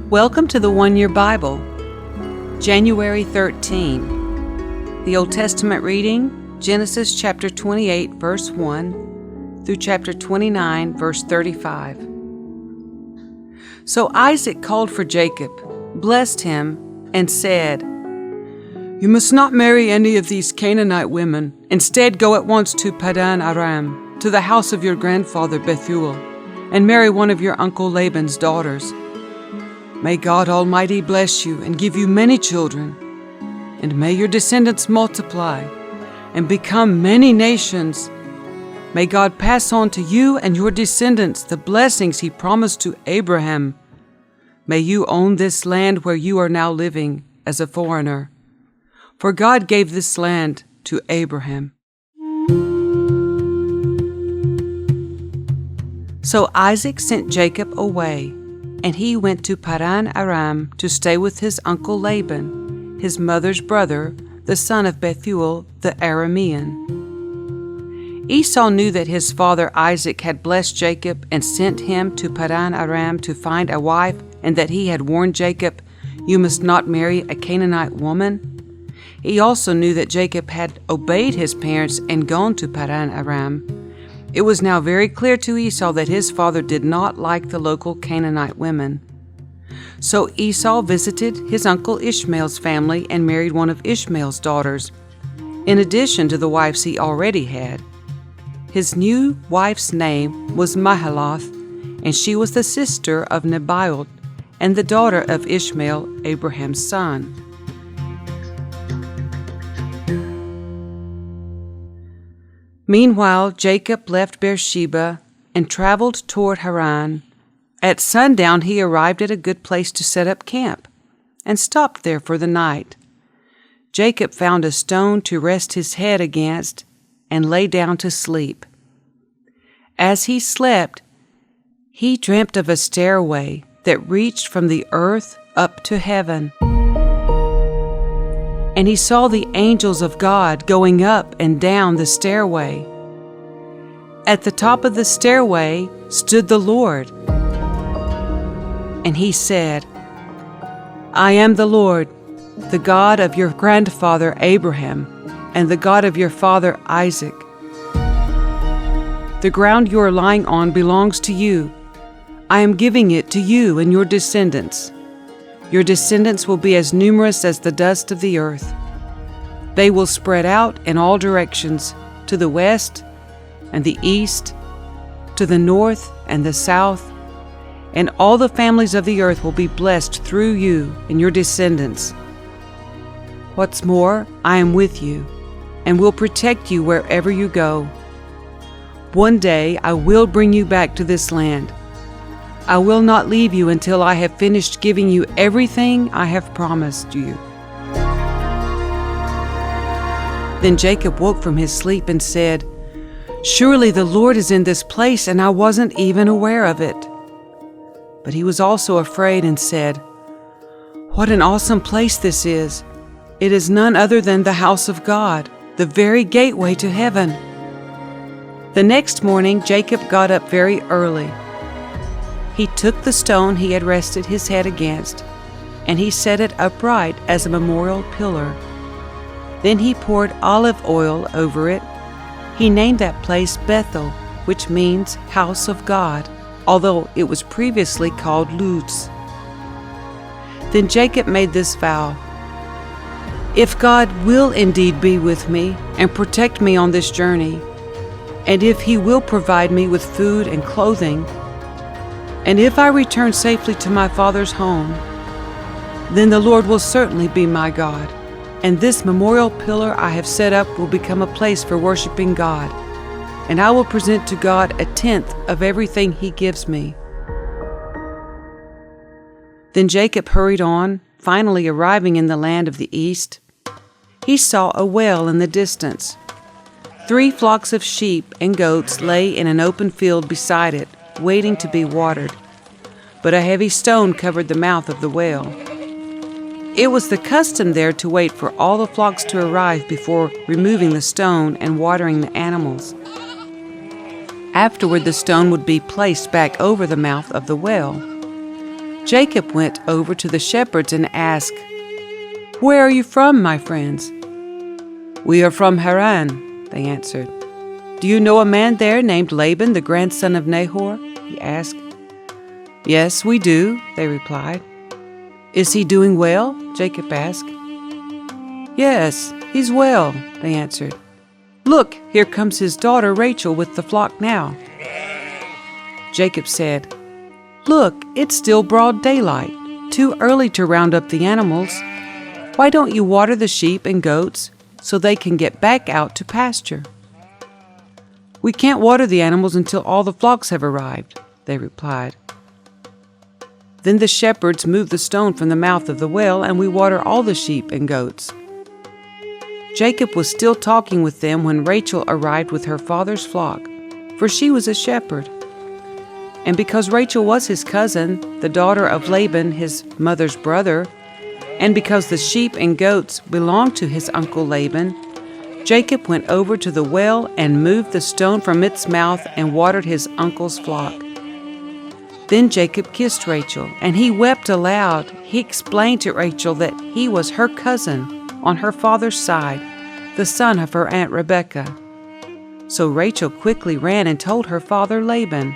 Welcome to the One Year Bible, January 13. The Old Testament reading, Genesis chapter 28, verse 1 through chapter 29, verse 35. So Isaac called for Jacob, blessed him, and said, "You must not marry any of these Canaanite women. Instead, go at once to Padan Aram, to the house of your grandfather Bethuel, and marry one of your uncle Laban's daughters. May God Almighty bless you and give you many children, and may your descendants multiply and become many nations. May God pass on to you and your descendants the blessings He promised to Abraham. May you own this land where you are now living as a foreigner, for God gave this land to Abraham." So Isaac sent Jacob away, and he went to Padan Aram to stay with his uncle Laban, his mother's brother, the son of Bethuel the Aramean. Esau knew that his father Isaac had blessed Jacob and sent him to Padan Aram to find a wife, and that he had warned Jacob, "You must not marry a Canaanite woman." He also knew that Jacob had obeyed his parents and gone to Padan Aram. It was now very clear to Esau that his father did not like the local Canaanite women. So Esau visited his uncle Ishmael's family and married one of Ishmael's daughters, in addition to the wives he already had. His new wife's name was Mahalath, and she was the sister of Nebaioth and the daughter of Ishmael, Abraham's son. Meanwhile, Jacob left Beersheba and traveled toward Haran. At sundown, he arrived at a good place to set up camp and stopped there for the night. Jacob found a stone to rest his head against and lay down to sleep. As he slept, he dreamt of a stairway that reached from the earth up to heaven. And he saw the angels of God going up and down the stairway. At the top of the stairway stood the Lord, and he said, "I am the Lord, the God of your grandfather Abraham, and the God of your father Isaac. The ground you are lying on belongs to you. I am giving it to you and your descendants. Your descendants will be as numerous as the dust of the earth. They will spread out in all directions, to the west and the east, to the north and the south, and all the families of the earth will be blessed through you and your descendants. What's more, I am with you and will protect you wherever you go. One day I will bring you back to this land. I will not leave you until I have finished giving you everything I have promised you." Then Jacob woke from his sleep and said, "Surely the Lord is in this place, and I wasn't even aware of it." But he was also afraid and said, "What an awesome place this is! It is none other than the house of God, the very gateway to heaven." The next morning Jacob got up very early. He took the stone he had rested his head against, and he set it upright as a memorial pillar. Then he poured olive oil over it. He named that place Bethel, which means house of God, although it was previously called Luz. Then Jacob made this vow, "If God will indeed be with me and protect me on this journey, and if He will provide me with food and clothing, and if I return safely to my father's home, then the Lord will certainly be my God, and this memorial pillar I have set up will become a place for worshiping God, and I will present to God a tenth of everything He gives me." Then Jacob hurried on, finally arriving in the land of the east. He saw a well in the distance. 3 flocks of sheep and goats lay in an open field beside it, waiting to be watered, but a heavy stone covered the mouth of the well. It was the custom there to wait for all the flocks to arrive before removing the stone and watering the animals. Afterward, the stone would be placed back over the mouth of the well. Jacob went over to the shepherds and asked, "Where are you from, my friends?" "We are from Haran," they answered. "Do you know a man there named Laban, the grandson of Nahor?" he asked. "Yes, we do," they replied. "Is he doing well?" Jacob asked. "Yes, he's well," they answered. "Look, here comes his daughter Rachel with the flock now." Jacob said, "Look, it's still broad daylight, too early to round up the animals. Why don't you water the sheep and goats so they can get back out to pasture?" "We can't water the animals until all the flocks have arrived," they replied. Then the shepherds moved the stone from the mouth of the well, and we water all the sheep and goats. Jacob was still talking with them when Rachel arrived with her father's flock, for she was a shepherd. And because Rachel was his cousin, the daughter of Laban, his mother's brother, and because the sheep and goats belonged to his uncle Laban, Jacob went over to the well and moved the stone from its mouth and watered his uncle's flock. Then Jacob kissed Rachel, and he wept aloud. He explained to Rachel that he was her cousin on her father's side, the son of her aunt Rebekah. So Rachel quickly ran and told her father Laban.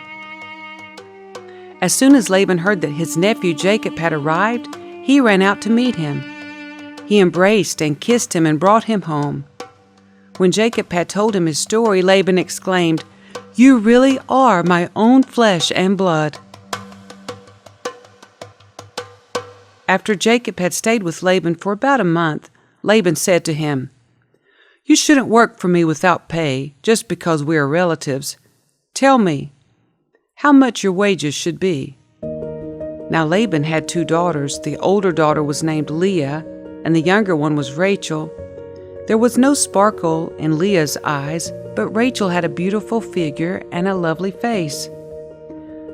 As soon as Laban heard that his nephew Jacob had arrived, he ran out to meet him. He embraced and kissed him and brought him home. When Jacob had told him his story, Laban exclaimed, "You really are my own flesh and blood." After Jacob had stayed with Laban for about a month, Laban said to him, "You shouldn't work for me without pay, just because we are relatives. Tell me how much your wages should be." Now Laban had 2 daughters. The older daughter was named Leah, and the younger one was Rachel. There was no sparkle in Leah's eyes, but Rachel had a beautiful figure and a lovely face.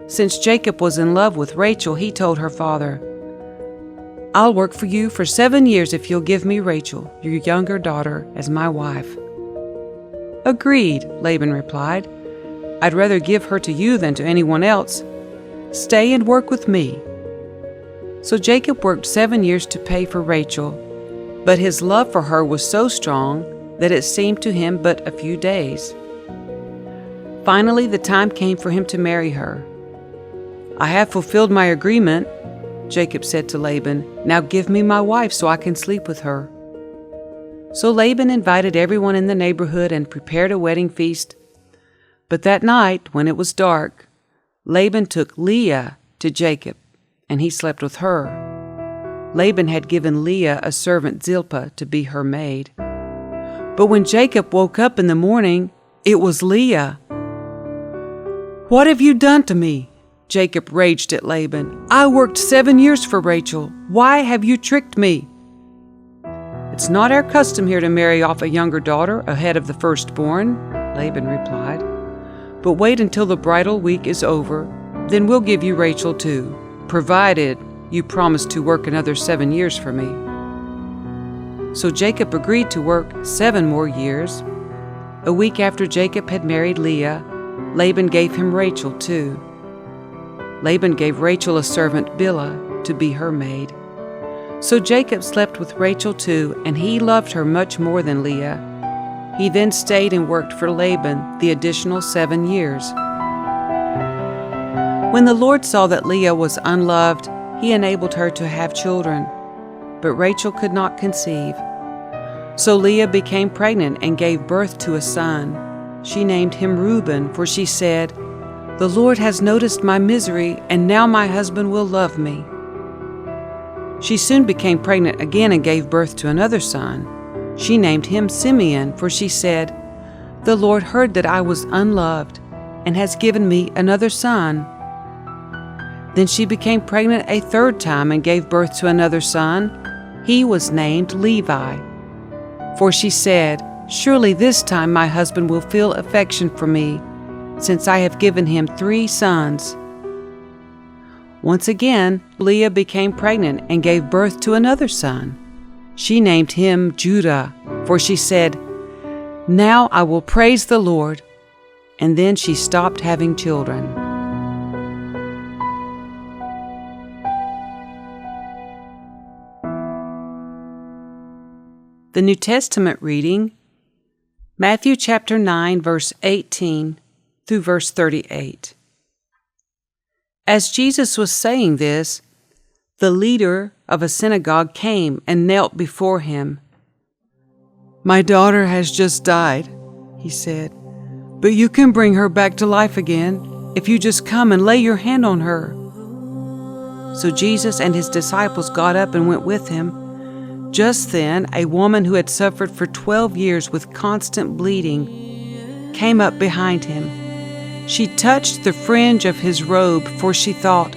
Since Jacob was in love with Rachel, he told her father, "I'll work for you for 7 years if you'll give me Rachel, your younger daughter, as my wife." "Agreed," Laban replied. "I'd rather give her to you than to anyone else. Stay and work with me." So Jacob worked 7 years to pay for Rachel, but his love for her was so strong that it seemed to him but a few days. Finally, the time came for him to marry her. "I have fulfilled my agreement," Jacob said to Laban. "Now give me my wife so I can sleep with her." So Laban invited everyone in the neighborhood and prepared a wedding feast. But that night, when it was dark, Laban took Leah to Jacob, and he slept with her. Laban had given Leah a servant Zilpah to be her maid. But when Jacob woke up in the morning, it was Leah. "What have you done to me?" Jacob raged at Laban. "I worked 7 years for Rachel. Why have you tricked me?" "It's not our custom here to marry off a younger daughter ahead of the firstborn," Laban replied. "But wait until the bridal week is over, then we'll give you Rachel too, provided you promise to work another 7 years for me." So Jacob agreed to work 7 more years. A week after Jacob had married Leah, Laban gave him Rachel too. Laban gave Rachel a servant Bilhah to be her maid. So Jacob slept with Rachel too, and he loved her much more than Leah. He then stayed and worked for Laban the additional 7 years. When the Lord saw that Leah was unloved, he enabled her to have children, but Rachel could not conceive. So Leah became pregnant and gave birth to a son. She named him Reuben, for she said, "The Lord has noticed my misery, and now my husband will love me." She soon became pregnant again and gave birth to another son. She named him Simeon, for she said, "The Lord heard that I was unloved, and has given me another son." Then she became pregnant a 3rd time and gave birth to another son. He was named Levi, for she said, "Surely this time my husband will feel affection for me, since I have given him 3 sons." Once again, Leah became pregnant and gave birth to another son. She named him Judah, for she said, "Now I will praise the Lord. and then she stopped having children. The New Testament reading, Matthew chapter 9, verse 18 through verse 38. As Jesus was saying this, the leader of a synagogue came and knelt before him. "My daughter has just died," he said, "but you can bring her back to life again if you just come and lay your hand on her." So Jesus and his disciples got up and went with him. Just then, a woman who had suffered for 12 years with constant bleeding came up behind him. She touched the fringe of his robe, for she thought,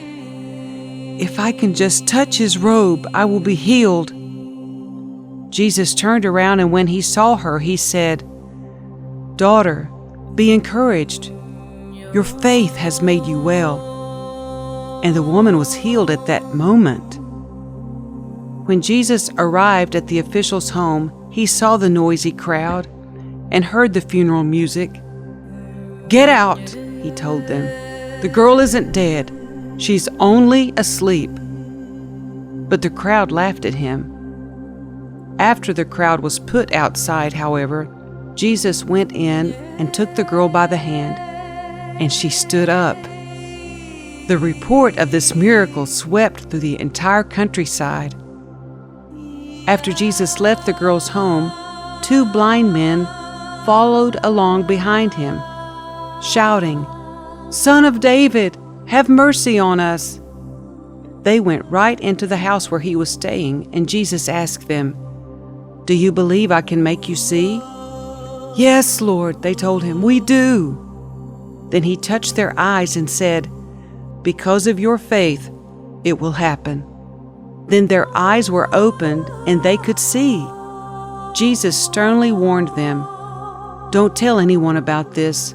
"If I can just touch his robe, I will be healed." Jesus turned around, and when he saw her, he said, "Daughter, be encouraged. Your faith has made you well." And the woman was healed at that moment. When Jesus arrived at the official's home, he saw the noisy crowd and heard the funeral music. "Get out," he told them. "The girl isn't dead. She's only asleep." But the crowd laughed at him. After the crowd was put outside, however, Jesus went in and took the girl by the hand, and she stood up. The report of this miracle swept through the entire countryside. After Jesus left the girl's home, 2 blind men followed along behind him, shouting, "Son of David, have mercy on us." They went right into the house where he was staying, and Jesus asked them, "Do you believe I can make you see?" "Yes, Lord," they told him, "we do." Then he touched their eyes and said, "Because of your faith, it will happen." Then their eyes were opened and they could see. Jesus sternly warned them, "Don't tell anyone about this."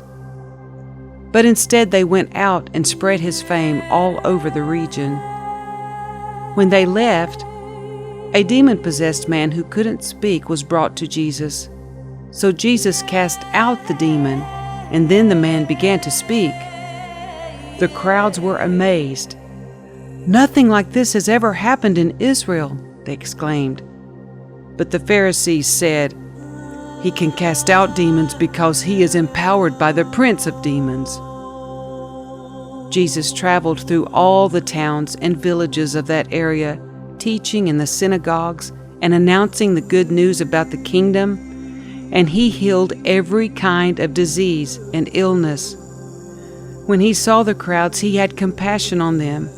But instead they went out and spread his fame all over the region. When they left, a demon-possessed man who couldn't speak was brought to Jesus. So Jesus cast out the demon, and then the man began to speak. The crowds were amazed. "Nothing like this has ever happened in Israel," they exclaimed. But the Pharisees said, "He can cast out demons because he is empowered by the prince of demons." Jesus traveled through all the towns and villages of that area, teaching in the synagogues and announcing the good news about the kingdom, and he healed every kind of disease and illness. When he saw the crowds, he had compassion on them,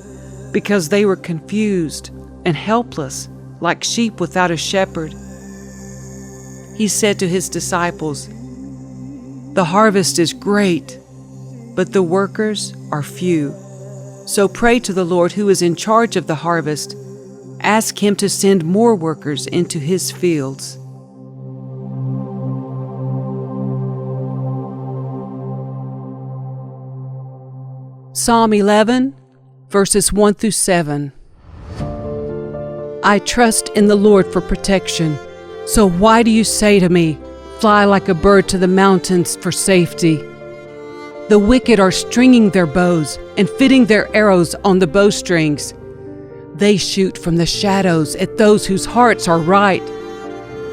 because they were confused and helpless, like sheep without a shepherd. He said to his disciples, "The harvest is great, but the workers are few. So pray to the Lord who is in charge of the harvest. Ask him to send more workers into his fields." Psalm 11, verses 1 through 7. I trust in the Lord for protection. So why do you say to me, "Fly like a bird to the mountains for safety"? The wicked are stringing their bows and fitting their arrows on the bowstrings. They shoot from the shadows at those whose hearts are right.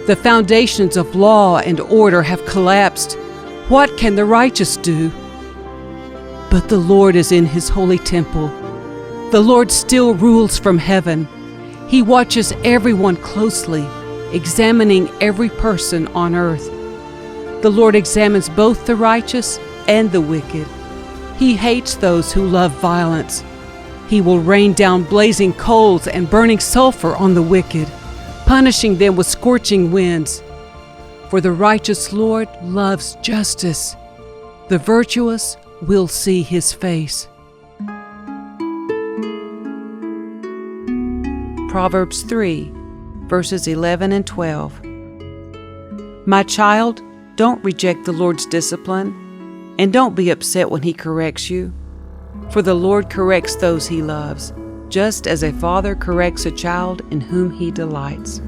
The foundations of law and order have collapsed. What can the righteous do? But the Lord is in his holy temple. The Lord still rules from heaven. He watches everyone closely, examining every person on earth. The Lord examines both the righteous and the wicked. He hates those who love violence. He will rain down blazing coals and burning sulfur on the wicked, punishing them with scorching winds. For the righteous Lord loves justice. The virtuous will see his face. Proverbs 3, verses 11 and 12. My child, don't reject the Lord's discipline, and don't be upset when he corrects you. For the Lord corrects those he loves, just as a father corrects a child in whom he delights.